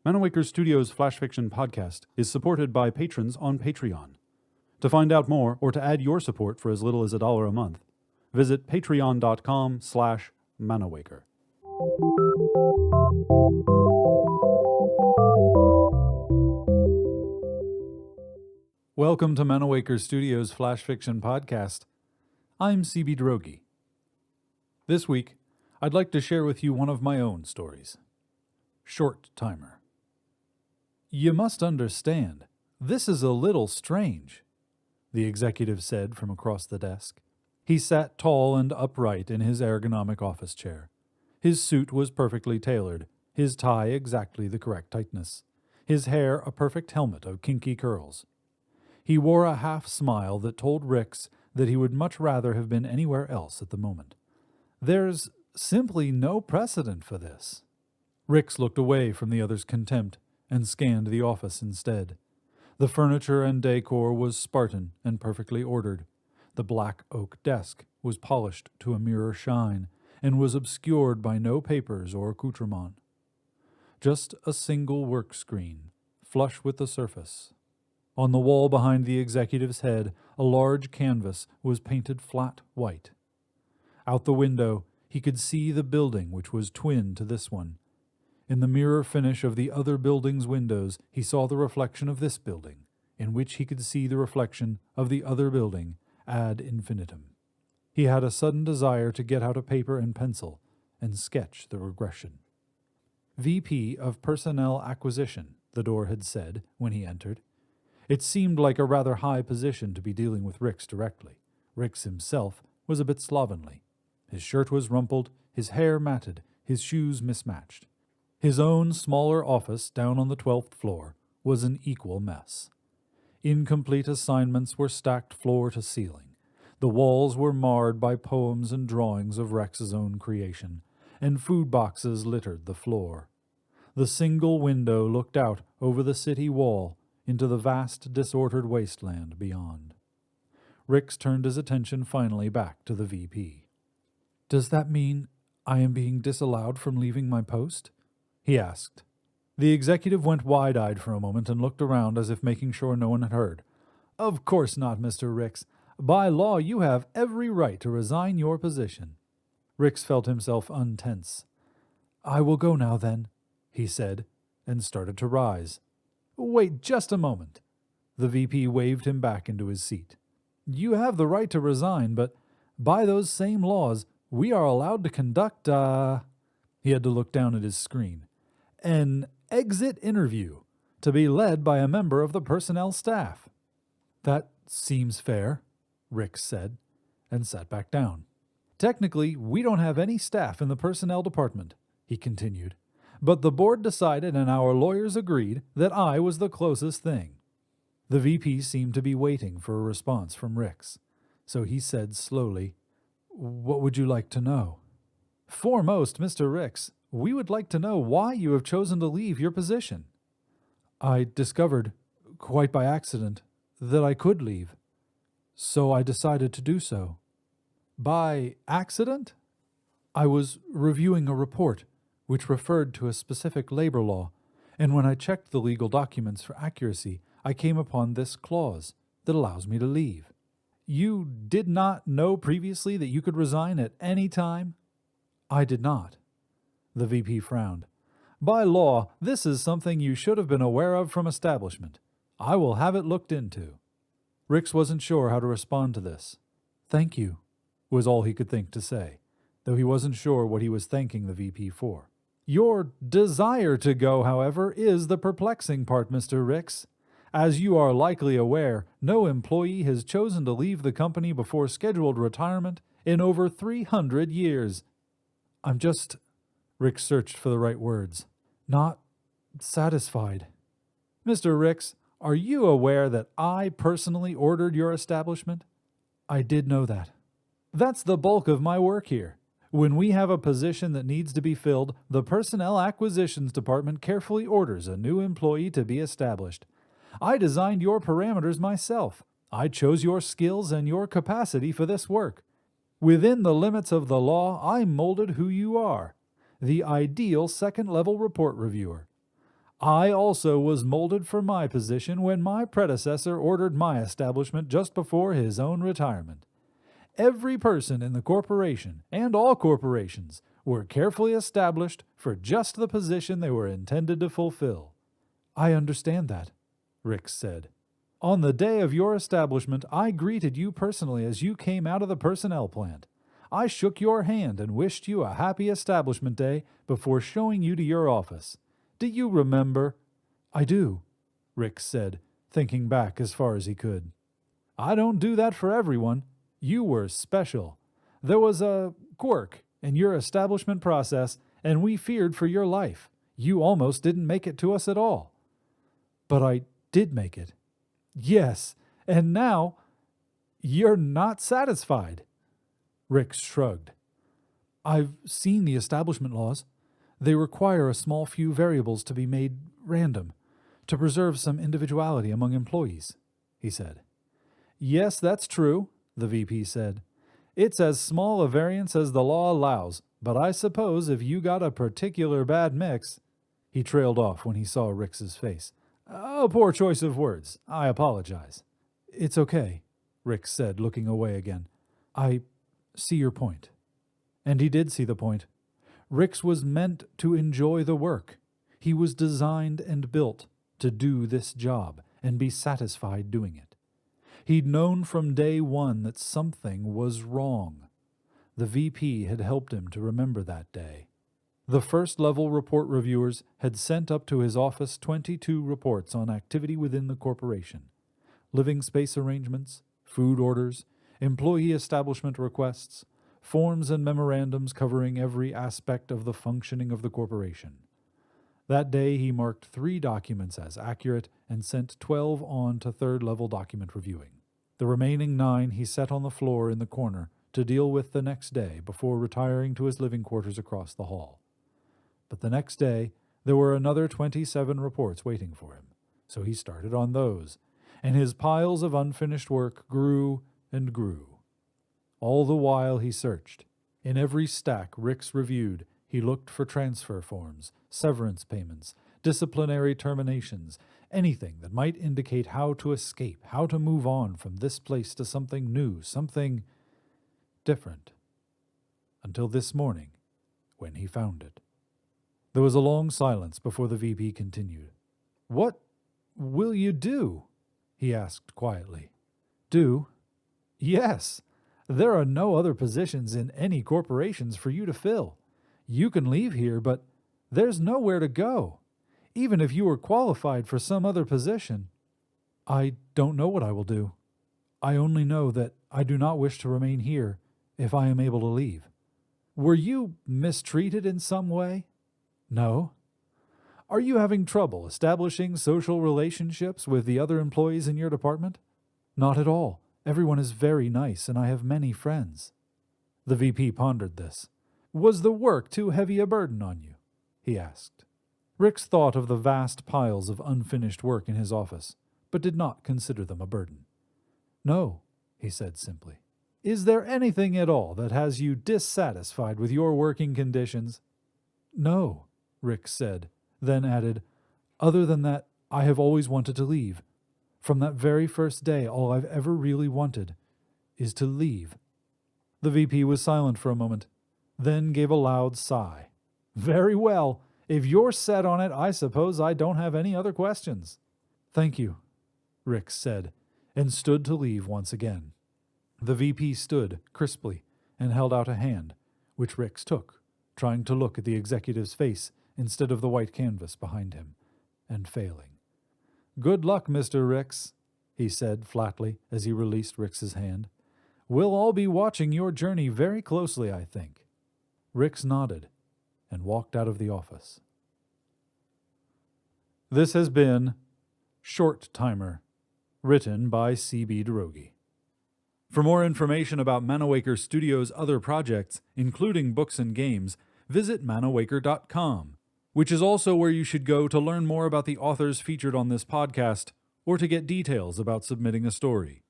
Manawaker Studios Flash Fiction Podcast is supported by patrons on Patreon. To find out more or to add your support for as little as $1 a month, visit patreon.com/Manawaker. Welcome to Manawaker Studios Flash Fiction Podcast. I'm CB Droege. This week, I'd like to share with you one of my own stories. Short Timer. You must understand, this is a little strange, the executive said from across the desk. He sat tall and upright in his ergonomic office chair. His suit was perfectly tailored, his tie exactly the correct tightness, his hair a perfect helmet of kinky curls. He wore a half-smile that told Rix that he would much rather have been anywhere else at the moment. There's simply no precedent for this. Rix looked away from the other's contempt and scanned the office instead. The furniture and decor was Spartan and perfectly ordered. The black oak desk was polished to a mirror shine and was obscured by no papers or accoutrement. Just a single work screen, flush with the surface. On the wall behind the executive's head, a large canvas was painted flat white. Out the window, he could see the building which was twin to this one. In the mirror finish of the other building's windows, he saw the reflection of this building, in which he could see the reflection of the other building ad infinitum. He had a sudden desire to get out a paper and pencil and sketch the regression. VP of Personnel Acquisition, the door had said when he entered. It seemed like a rather high position to be dealing with Rix directly. Rix himself was a bit slovenly. His shirt was rumpled, his hair matted, his shoes mismatched. His own smaller office down on the 12th floor was an equal mess. Incomplete assignments were stacked floor to ceiling. The walls were marred by poems and drawings of Rex's own creation, and food boxes littered the floor. The single window looked out over the city wall into the vast, disordered wasteland beyond. Rix turned his attention finally back to the VP. "Does that mean I am being disallowed from leaving my post?" he asked. The executive went wide-eyed for a moment and looked around as if making sure no one had heard. "Of course not, Mr. Rix. By law, you have every right to resign your position." Rix felt himself untense. "I will go now, then," he said, and started to rise. "Wait just a moment." The VP waved him back into his seat. "You have the right to resign, but by those same laws, we are allowed to conduct, He had to look down at his screen. "An exit interview, to be led by a member of the personnel staff." "That seems fair," Rix said, and sat back down. "Technically, we don't have any staff in the personnel department," he continued. "But the board decided and our lawyers agreed that I was the closest thing." The VP seemed to be waiting for a response from Rix, so he said slowly, "What would you like to know?" "Foremost, Mr. Rix, we would like to know why you have chosen to leave your position." "I discovered, quite by accident, that I could leave, so I decided to do so." "By accident?" "I was reviewing a report which referred to a specific labor law, and when I checked the legal documents for accuracy, I came upon this clause that allows me to leave." "You did not know previously that you could resign at any time?" "I did not." The VP frowned. "By law, this is something you should have been aware of from establishment. I will have it looked into." Rix wasn't sure how to respond to this. "Thank you," was all he could think to say, though he wasn't sure what he was thanking the VP for. "Your desire to go, however, is the perplexing part, Mr. Rix. As you are likely aware, no employee has chosen to leave the company before scheduled retirement in over 300 years. I'm just," Rix searched for the right words, "not satisfied." "Mr. Rix, are you aware that I personally ordered your establishment?" "I did know that." "That's the bulk of my work here. When we have a position that needs to be filled, the Personnel Acquisitions Department carefully orders a new employee to be established. I designed your parameters myself. I chose your skills and your capacity for this work. Within the limits of the law, I molded who you are, the ideal second-level report reviewer. I also was molded for my position when my predecessor ordered my establishment just before his own retirement. Every person in the corporation, and all corporations, were carefully established for just the position they were intended to fulfill. I understand that, Rix said. On the day of your establishment, I greeted you personally as you came out of the personnel plant. I shook your hand and wished you a happy establishment day before showing you to your office. Do you remember? I do, Rix said, thinking back as far as he could. I don't do that for everyone. You were special. There was a quirk in your establishment process, and we feared for your life. You almost didn't make it to us at all. But I did make it. Yes, and now you're not satisfied. Rix shrugged. I've seen the establishment laws. They require a small few variables to be made random, to preserve some individuality among employees, he said. Yes, that's true, the VP said. It's as small a variance as the law allows, but I suppose if you got a particular bad mix... He trailed off when he saw Rix's face. A poor choice of words. I apologize. It's okay, Rix said, looking away again. I see your point. And he did see the point. Rix was meant to enjoy the work. He was designed and built to do this job and be satisfied doing it. He'd known from day one that something was wrong. The VP had helped him to remember that day. The first-level report reviewers had sent up to his office 22 reports on activity within the corporation. Living space arrangements, food orders, employee establishment requests, forms and memorandums covering every aspect of the functioning of the corporation. That day he marked 3 documents as accurate and sent 12 on to third-level document reviewing. The remaining 9 he set on the floor in the corner to deal with the next day before retiring to his living quarters across the hall. But the next day there were another 27 reports waiting for him, so he started on those, and his piles of unfinished work grew and grew. All the while he searched. In every stack Rix reviewed, he looked for transfer forms, severance payments, disciplinary terminations, anything that might indicate how to escape, how to move on from this place to something new, something different. Until this morning, when he found it. There was a long silence before the VP continued. What will you do? He asked quietly. Do? Yes. There are no other positions in any corporations for you to fill. You can leave here, but there's nowhere to go. Even if you were qualified for some other position. I don't know what I will do. I only know that I do not wish to remain here if I am able to leave. Were you mistreated in some way? No. Are you having trouble establishing social relationships with the other employees in your department? Not at all. Everyone is very nice, and I have many friends. The VP pondered this. Was the work too heavy a burden on you? He asked. Rix thought of the vast piles of unfinished work in his office, but did not consider them a burden. No, he said simply. Is there anything at all that has you dissatisfied with your working conditions? No, Rix said, then added, other than that, I have always wanted to leave. From that very first day, all I've ever really wanted is to leave. The VP was silent for a moment, then gave a loud sigh. Very well. If you're set on it, I suppose I don't have any other questions. Thank you, Rix said, and stood to leave once again. The VP stood crisply and held out a hand, which Rix took, trying to look at the executive's face instead of the white canvas behind him, and failing. Good luck, Mr. Rix, he said flatly as he released Rix's hand. We'll all be watching your journey very closely, I think. Rix nodded and walked out of the office. This has been Short Timer, written by C.B. Droege. For more information about Manawaker Studios' other projects, including books and games, visit manawaker.com, which is also where you should go to learn more about the authors featured on this podcast or to get details about submitting a story.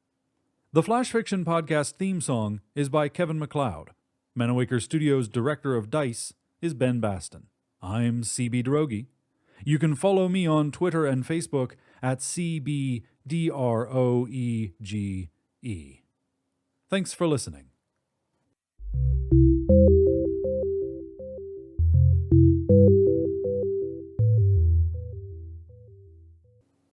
The Flash Fiction Podcast theme song is by Kevin MacLeod. Manawaker Studios' director of DICE is Ben Baston. I'm C.B. Droege. You can follow me on Twitter and Facebook at CBDROEGE. Thanks for listening.